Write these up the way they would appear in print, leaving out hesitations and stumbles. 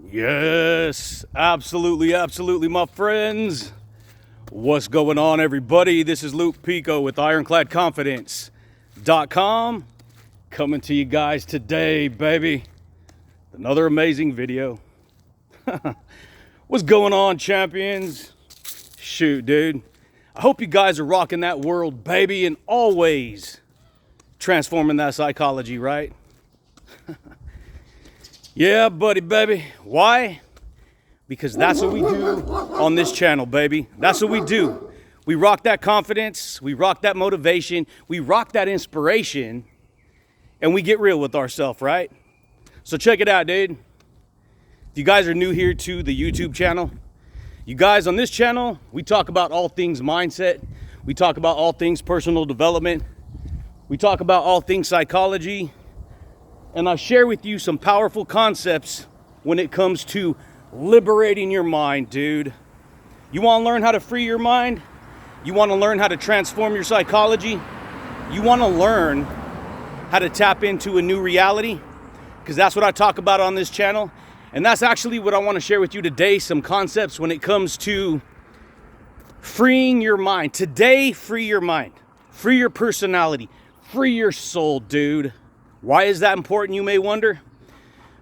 Yes, absolutely, my friends. What's going on, everybody? This is Luke Pico with IroncladConfidence.com coming to you guys today, baby. Another amazing video. What's going on, champions? Shoot, dude. I hope you guys are rocking that world, baby, and always transforming that psychology, right? Yeah, buddy, baby. Why? Because that's what we do on this channel, baby. That's what we do. We rock that confidence. We rock that motivation. We rock that inspiration. And we get real with ourselves, right? So check it out, dude. If you guys are new here to the YouTube channel, you guys on this channel, we talk about all things mindset. We talk about all things personal development. We talk about all things psychology. And I'll share with you some powerful concepts when it comes to liberating your mind, dude. You want to learn how to free your mind? You want to learn how to transform your psychology? You want to learn how to tap into a new reality? Because that's what I talk about on this channel. And that's actually what I want to share with you today, some concepts when it comes to freeing your mind. Today, free your mind. Free your personality. Free your soul, dude. Why is that important, you may wonder?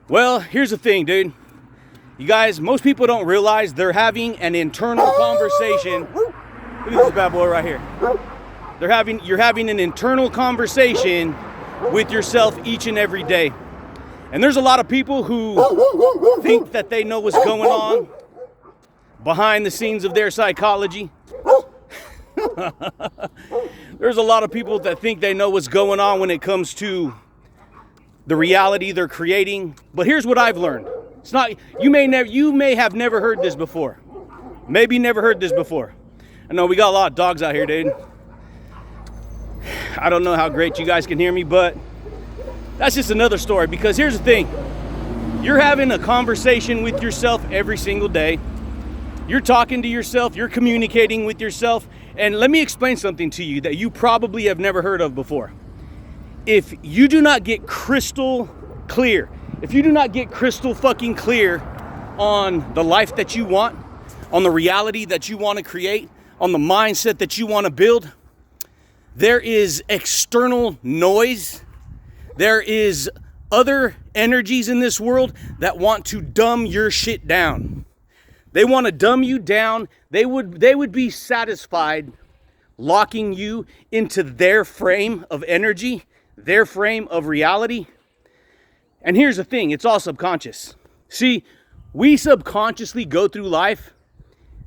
Well, here's the thing, dude. You guys, most people don't realize they're having an internal conversation. Look at this bad boy right here. You're having an internal conversation with yourself each and every day. And there's a lot of people who think that they know what's going on behind the scenes of their psychology. There's a lot of people that think they know what's going on when it comes to the reality they're creating. But here's what I've learned. It's not, you may have never heard this before. Maybe never heard this before. I know we got a lot of dogs out here, dude. I don't know how great you guys can hear me, but that's just another story. Because here's the thing. You're having a conversation with yourself every single day. You're talking to yourself. You're communicating with yourself. And let me explain something to you that you probably have never heard of before. If you do not get crystal clear, if you do not get crystal fucking clear on the life that you want, on the reality that you want to create, on the mindset that you want to build, there is external noise. There is other energies in this world that want to dumb your shit down. They want to dumb you down. They would be satisfied locking you into their frame of energy, their frame of reality. And here's the thing, it's all subconscious. See, we subconsciously go through life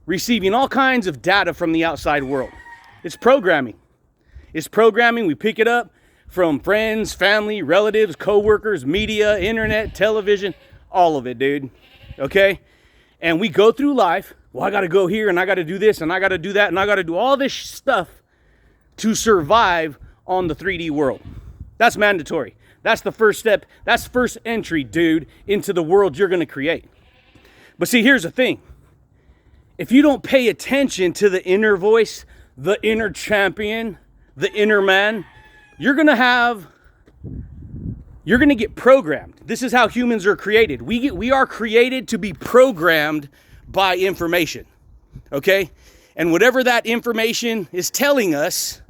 receiving all kinds of data from the outside world. It's programming. It's programming. We pick it up from friends, family, relatives, coworkers, media, internet, television, all of it, dude. Okay? And we go through life. Well, I got to go here and I got to do this and I got to do that and I got to do all this stuff to survive on the 3D world. That's mandatory. That's the first step. That's first entry, dude, into the world you're going to create. But see, here's the thing. If you don't pay attention to the inner voice, the inner champion, the inner man, you're going to get programmed. This is how humans are created. We are created to be programmed by information. Okay? And whatever that information is telling us,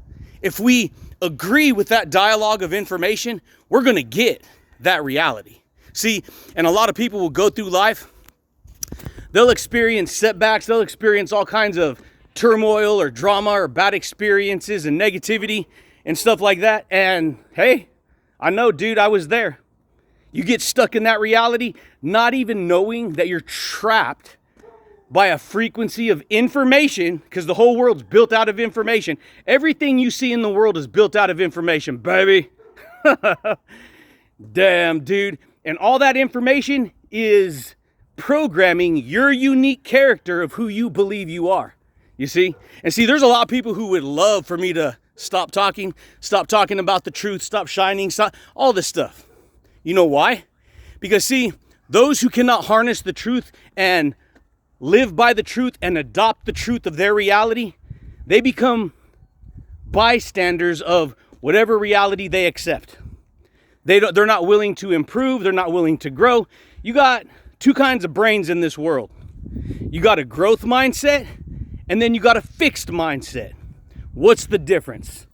if we agree with that dialogue of information, we're going to get that reality. See, and a lot of people will go through life. They'll experience setbacks. They'll experience all kinds of turmoil or drama or bad experiences and negativity and stuff like that. And hey, I know, dude, I was there. You get stuck in that reality, not even knowing that you're trapped by a frequency of information, because the whole world's built out of information. Everything you see in the world is built out of information, baby. Damn, dude. And all that information is programming your unique character of who you believe you are. You see? And see, there's a lot of people who would love for me to stop talking about the truth, stop shining, stop all this stuff. You know why? Because see, those who cannot harness the truth and live by the truth and adopt the truth of their reality, they become bystanders of whatever reality they accept. They're not willing to improve. They're not willing to grow. You got two kinds of brains in this world. You got a growth mindset, and then you got a fixed mindset. What's the difference?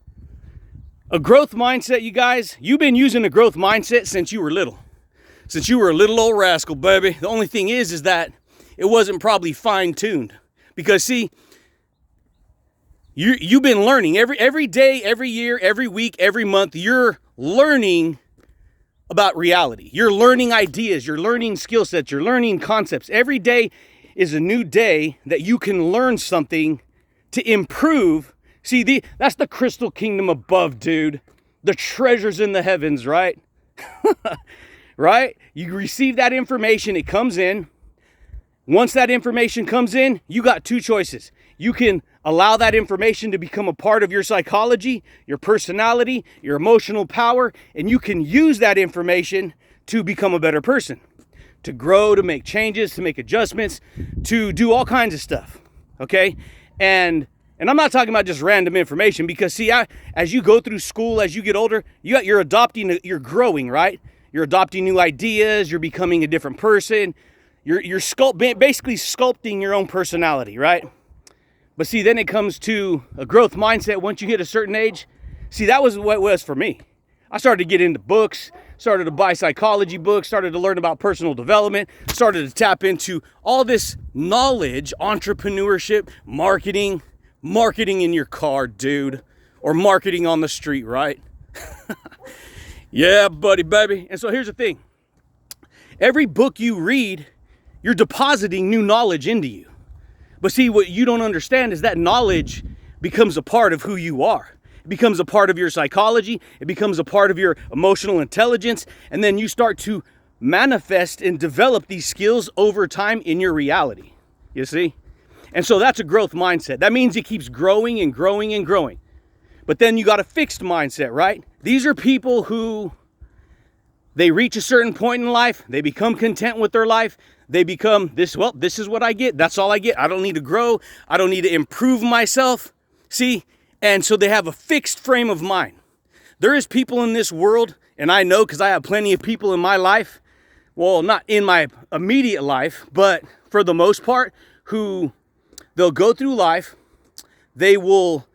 A growth mindset, you guys, you've been using a growth mindset since you were little. Since you were a little old rascal, baby. The only thing is that it wasn't probably fine-tuned. Because see, you've been learning every day, every year, every week, every month. You're learning about reality. You're learning ideas. You're learning skill sets. You're learning concepts. Every day is a new day that you can learn something to improve. See, that's the crystal kingdom above, dude. The treasures in the heavens, right? Right? You receive that information. It comes in. Once that information comes in, you got two choices. You can allow that information to become a part of your psychology, your personality, your emotional power, and you can use that information to become a better person, to grow, to make changes, to make adjustments, to do all kinds of stuff, okay? And I'm not talking about just random information because, see, as you go through school, as you get older, you're adopting, you're growing, right? You're adopting new ideas, you're becoming a different person, you're basically sculpting your own personality, right? But see, then it comes to a growth mindset once you hit a certain age. See, that was what it was for me. I started to get into books, started to buy psychology books, started to learn about personal development, started to tap into all this knowledge, entrepreneurship, marketing in your car, dude, or marketing on the street, right? Yeah, buddy, baby. And so here's the thing. Every book you read, you're depositing new knowledge into you. But see, what you don't understand is that knowledge becomes a part of who you are. It becomes a part of your psychology. It becomes a part of your emotional intelligence. And then you start to manifest and develop these skills over time in your reality. You see? And so that's a growth mindset. That means it keeps growing and growing and growing. But then you got a fixed mindset, right? These are people who, they reach a certain point in life. They become content with their life. They become this is what I get. That's all I get. I don't need to grow. I don't need to improve myself. See? And so they have a fixed frame of mind. There is people in this world, and I know because I have plenty of people in my life, well, not in my immediate life, but for the most part, who they'll go through life, they will,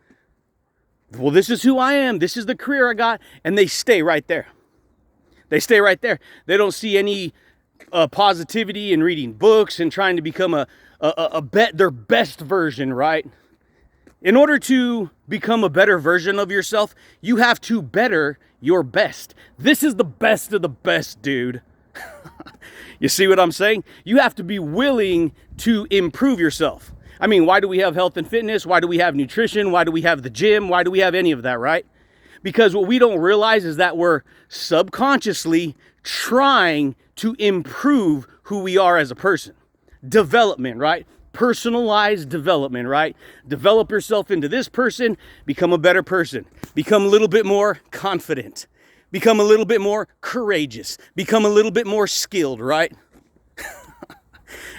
well, this is who I am. This is the career I got. And they stay right there. They stay right there. They don't see any positivity in reading books and trying to become their best version, right? In order to become a better version of yourself, you have to better your best. This is the best of the best, dude. You see what I'm saying? You have to be willing to improve yourself. I mean, why do we have health and fitness? Why do we have nutrition? Why do we have the gym? Why do we have any of that, right? Because what we don't realize is that we're subconsciously trying to improve who we are as a person. Development, right? Personalized development, right? Develop yourself into this person, become a better person, become a little bit more confident, become a little bit more courageous, become a little bit more skilled, right?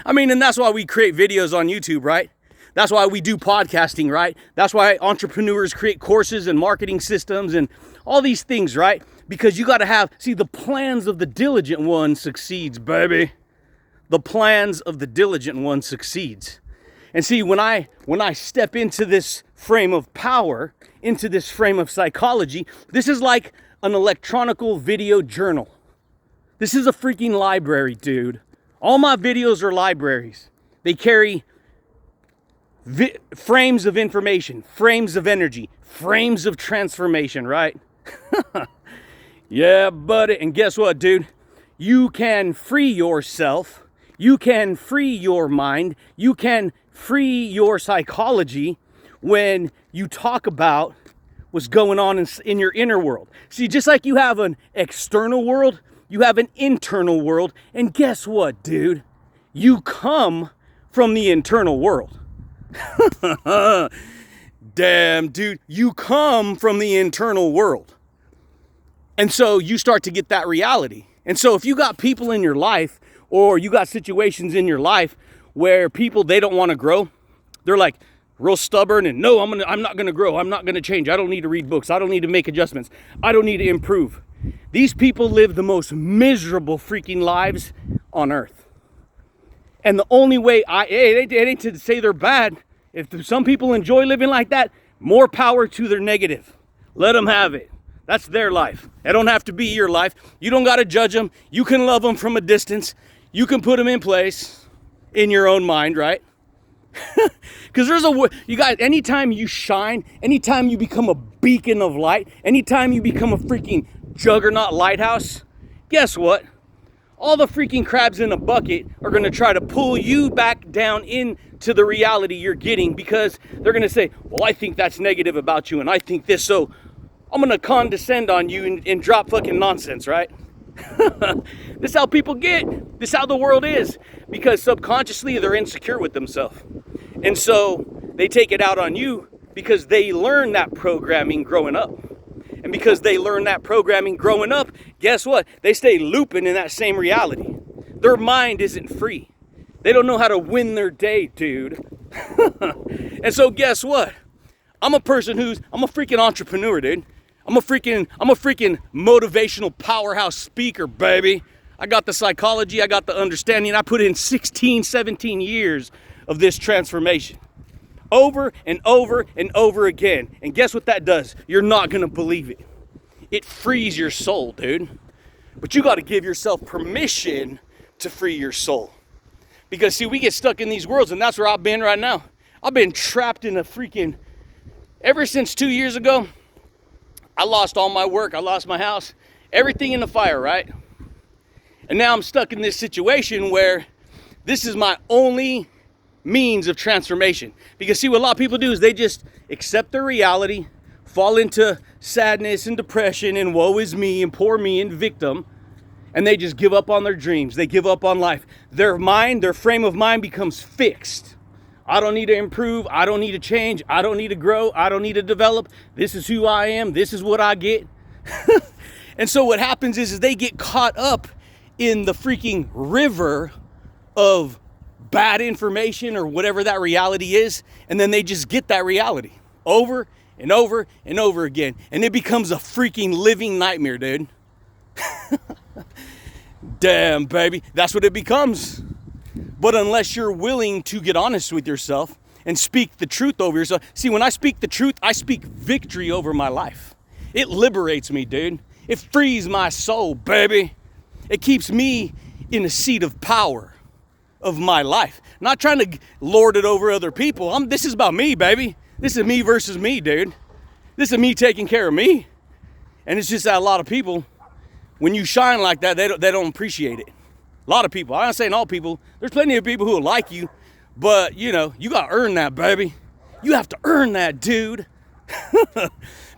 I mean, and that's why we create videos on YouTube, right? That's why we do podcasting, right? That's why entrepreneurs create courses and marketing systems and all these things, right? Because you got to have, see, the plans of the diligent one succeeds, baby. The plans of the diligent one succeeds. And see, when I step into this frame of power, into this frame of psychology, this is like an electronical video journal. This is a freaking library, dude. All my videos are libraries. They carry frames of information, frames of energy, frames of transformation, right? Yeah, buddy. And guess what, dude? You can free yourself. You can free your mind. You can free your psychology when you talk about what's going on in your inner world. See, just like you have an external world, you have an internal world. And guess what, dude? You come from the internal world. Damn, dude. You come from the internal world. And so you start to get that reality. And so if you got people in your life, or you got situations in your life where people, they don't want to grow. They're like real stubborn and no, I'm not going to grow. I'm not going to change. I don't need to read books. I don't need to make adjustments. I don't need to improve. These people live the most miserable freaking lives on earth. And the only way it ain't to say they're bad. If some people enjoy living like that, more power to their negative. Let them have it. That's their life. It don't have to be your life. You don't got to judge them. You can love them from a distance. You can put them in place in your own mind, right? Because you guys, anytime you shine, anytime you become a beacon of light, anytime you become a freaking juggernaut lighthouse, guess what? All the freaking crabs in a bucket are going to try to pull you back down into the reality you're getting, because they're going to say, well, I think that's negative about you, and I think this, so I'm going to condescend on you and drop fucking nonsense, right? This is how people get. This is how the world is, because subconsciously they're insecure with themselves. And so they take it out on you because they learn that programming growing up. And because they learn that programming growing up, guess what? They stay looping in that same reality. Their mind isn't free. They don't know how to win their day, dude. And so guess what? I'm a freaking entrepreneur, dude. I'm a freaking motivational powerhouse speaker, baby. I got the psychology, I got the understanding. I put in 16, 17 years of this transformation. Over and over and over again. And guess what that does? You're not going to believe it. It frees your soul, dude. But you got to give yourself permission to free your soul. Because, see, we get stuck in these worlds, and that's where I've been right now. I've been trapped in a freaking... Ever since 2 years ago, I lost all my work. I lost my house. Everything in the fire, right? And now I'm stuck in this situation where this is my only means of transformation. Because see, what a lot of people do is they just accept their reality, fall into sadness and depression and woe is me and poor me and victim, and they just give up on their dreams. They give up on life. Their mind, their frame of mind becomes fixed. I don't need to improve. I don't need to change. I don't need to grow. I don't need to develop. This is who I am. This is what I get. And so what happens is they get caught up in the freaking river of bad information or whatever that reality is, and then they just get that reality over and over and over again, and it becomes a freaking living nightmare, dude. Damn, baby, that's what it becomes. But unless you're willing to get honest with yourself and speak the truth over yourself. See, when I speak the truth, I speak victory over my life. It liberates me, dude. It frees my soul, baby. It keeps me in a seat of power of my life. Not trying to lord it over other people. This is about me, baby. This is me versus me, dude. This is me taking care of me. And it's just that a lot of people, when you shine like that, they don't appreciate it. A lot of people. I'm not saying all people. There's plenty of people who will like you, but you know, you got to earn that, baby. You have to earn that, dude.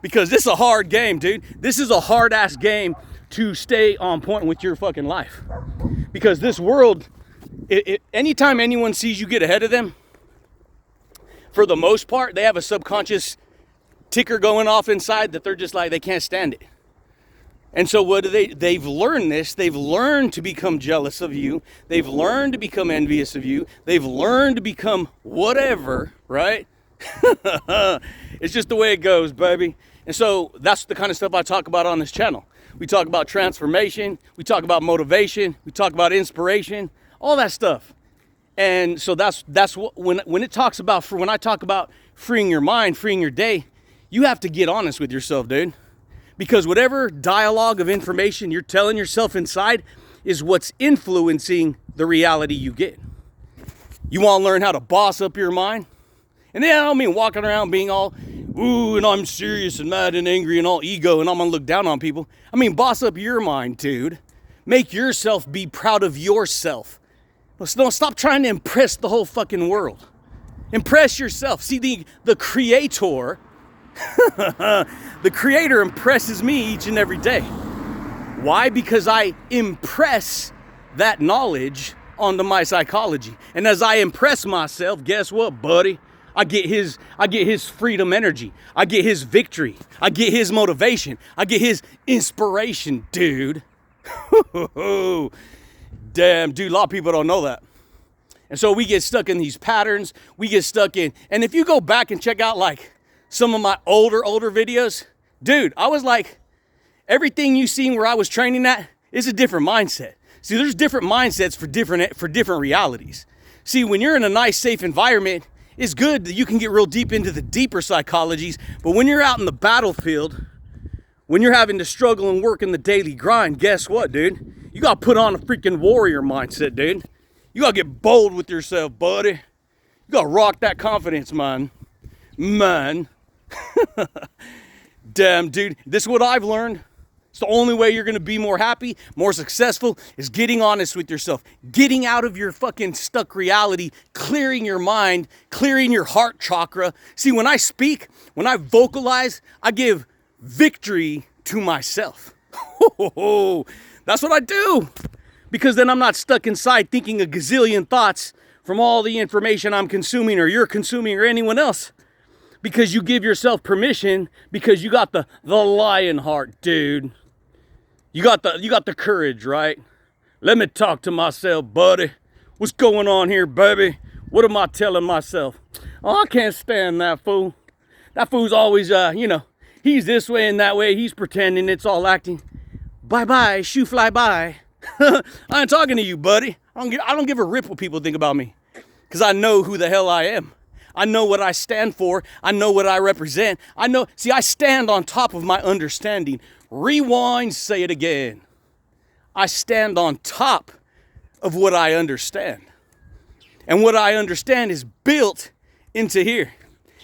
Because this is a hard game, dude. This is a hard ass game to stay on point with your fucking life. Because this world, anytime anyone sees you get ahead of them, for the most part, they have a subconscious ticker going off inside that they're just like, they can't stand it. And so what do they've learned this. They've learned to become jealous of you. They've learned to become envious of you. They've learned to become whatever, right? It's just the way it goes, baby. And so that's the kind of stuff I talk about on this channel. We talk about transformation. We talk about motivation. We talk about inspiration, all that stuff. And so that's what, when I talk about freeing your mind, freeing your day, you have to get honest with yourself, dude. Because whatever dialogue of information you're telling yourself inside is what's influencing the reality you get. You want to learn how to boss up your mind? And then I don't mean walking around being all, ooh, and I'm serious and mad and angry and all ego and I'm going to look down on people. I mean, boss up your mind, dude. Make yourself be proud of yourself. Don't stop trying to impress the whole fucking world. Impress yourself. See, the creator... the creator impresses me each and every day. Why? Because I impress that knowledge onto my psychology. And as I impress myself, guess what, buddy? I get his freedom energy. I get his victory. I get his motivation. I get his inspiration, dude. Damn, dude, a lot of people don't know that. And so we get stuck in these patterns. We get stuck in, and if you go back and check out like some of my older videos, dude, I was like, everything you seen where I was training at is a different mindset. See, there's different mindsets for different realities. See, when you're in a nice, safe environment, it's good that you can get real deep into the deeper psychologies, but when you're out in the battlefield, when you're having to struggle and work in the daily grind, guess what, dude? You got to put on a freaking warrior mindset, dude. You got to get bold with yourself, buddy. You got to rock that confidence, man. Damn, dude, this is what I've learned. It's the only way you're going to be more happy, more successful, is getting honest with yourself. Getting out of your fucking stuck reality, clearing your mind, clearing your heart chakra. See, when I speak, when I vocalize, I give victory to myself. That's what I do. Because then I'm not stuck inside thinking a gazillion thoughts from all the information I'm consuming or you're consuming or anyone else. Because you give yourself permission, because you got the lion heart, dude. You got the courage, right? Let me talk to myself, buddy. What's going on here, baby? What am I telling myself? Oh, I can't stand that fool. That fool's always, he's this way and that way. He's pretending, it's all acting. Bye-bye, shoe fly by. I ain't talking to you, buddy. I don't give a rip what people think about me. Because I know who the hell I am. I know what I stand for. I know what I represent. I stand on top of my understanding. Rewind, say it again. I stand on top of what I understand. And what I understand is built into here,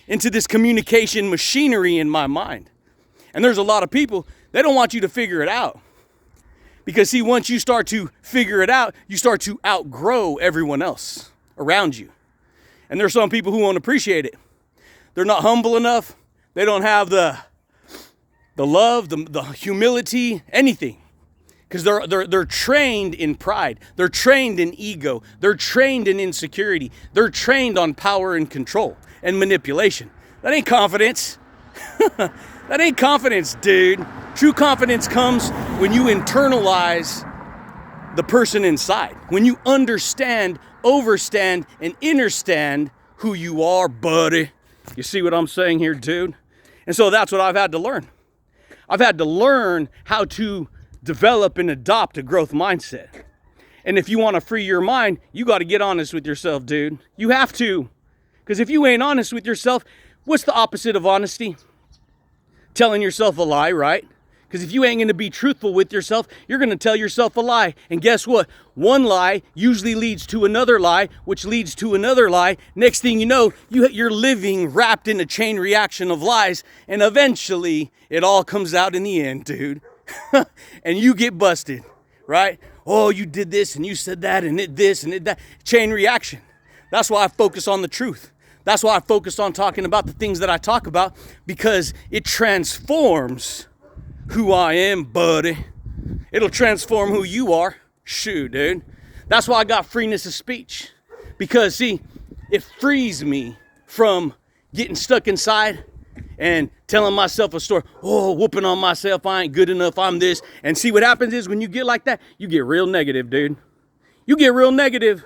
into this communication machinery in my mind. And there's a lot of people, they don't want you to figure it out. Because see, once you start to figure it out, you start to outgrow everyone else around you. And there's some people who won't appreciate it. They're not humble enough. They don't have the love, the humility, anything. Because they're trained in pride. They're trained in ego. They're trained in insecurity. They're trained on power and control and manipulation. That ain't confidence. That ain't confidence, dude. True confidence comes when you internalize the person inside. When you understand, overstand, and understand who you are, buddy. You see what I'm saying here, dude? And so that's what I've had to learn. I've had to learn how to develop and adopt a growth mindset. And if you want to free your mind, you got to get honest with yourself, dude. You have to. Because if you ain't honest with yourself, what's the opposite of honesty? Telling yourself a lie, right? Because if you ain't going to be truthful with yourself, you're going to tell yourself a lie. And guess what? One lie usually leads to another lie, which leads to another lie. Next thing you know, you're living wrapped in a chain reaction of lies. And eventually, it all comes out in the end, dude. And you get busted, right? Oh, you did this and you said that and it this and it that. Chain reaction. That's why I focus on the truth. That's why I focus on talking about the things that I talk about, because it transforms who I am, buddy. It'll transform who you are. Shoot, dude. That's why I got freeness of speech. Because, see, it frees me from getting stuck inside and telling myself a story. Oh, whooping on myself. I ain't good enough. I'm this. And see, what happens is when you get like that, you get real negative, dude. You get real negative.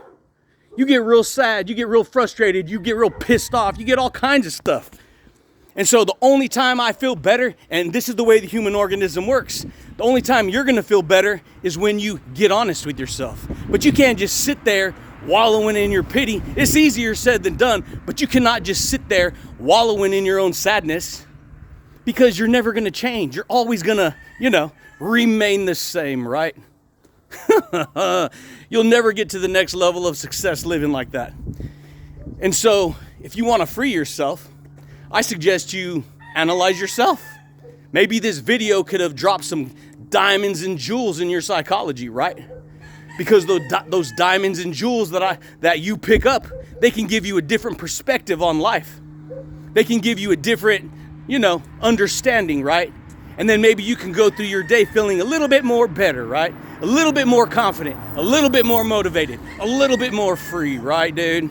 You get real sad. You get real frustrated. You get real pissed off. You get all kinds of stuff. And so the only time I feel better, and this is the way the human organism works, the only time you're going to feel better is when you get honest with yourself. But you can't just sit there wallowing in your pity. It's easier said than done, but you cannot just sit there wallowing in your own sadness, because you're never going to change. You're always going to, remain the same, right? You'll never get to the next level of success living like that. And so if you want to free yourself, I suggest you analyze yourself. Maybe this video could have dropped some diamonds and jewels in your psychology, right? Because those diamonds and jewels that you pick up, they can give you a different perspective on life. They can give you a different, understanding, right? And then maybe you can go through your day feeling a little bit more better, right? A little bit more confident, a little bit more motivated, a little bit more free, right, dude?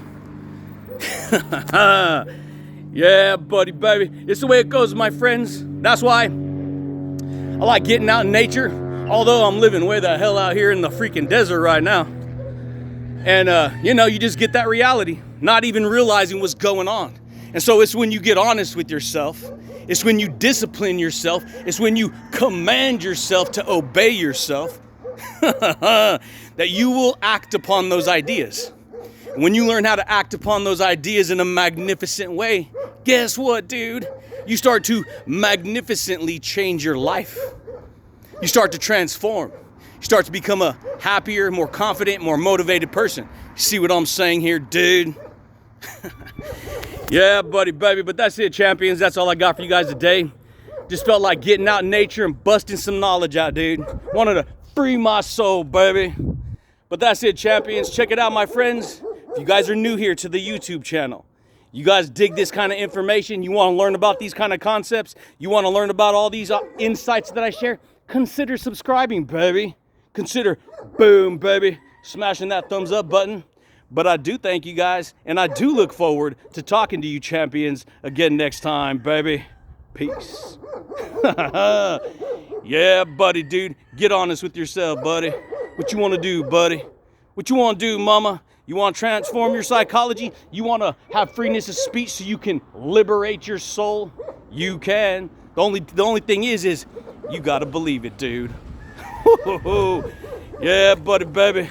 Yeah, buddy, baby. It's the way it goes, my friends. That's why I like getting out in nature, although I'm living way the hell out here in the freaking desert right now. And, you just get that reality, not even realizing what's going on. And so it's when you get honest with yourself. It's when you discipline yourself. It's when you command yourself to obey yourself. that you will act upon those ideas. When you learn how to act upon those ideas in a magnificent way, guess what, dude? You start to magnificently change your life. You start to transform. You start to become a happier, more confident, more motivated person. See what I'm saying here, dude? Yeah, buddy, baby, but that's it, champions. That's all I got for you guys today. Just felt like getting out in nature and busting some knowledge out, dude. Wanted to free my soul, baby. But that's it, champions. Check it out, my friends. If you guys are new here to the YouTube channel, you guys dig this kind of information, you want to learn about these kind of concepts, you want to learn about all these insights that I share, consider subscribing, baby. Consider, boom, baby, smashing that thumbs up button. But I do thank you guys, and I do look forward to talking to you champions again next time, baby. Peace. Yeah, buddy, dude. Get honest with yourself, buddy. What you want to do, buddy? What you want to do, mama? You want to transform your psychology? You want to have freeness of speech so you can liberate your soul? You can. The only thing is you got to believe it, dude. Yeah, buddy, baby.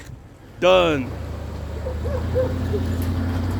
Done.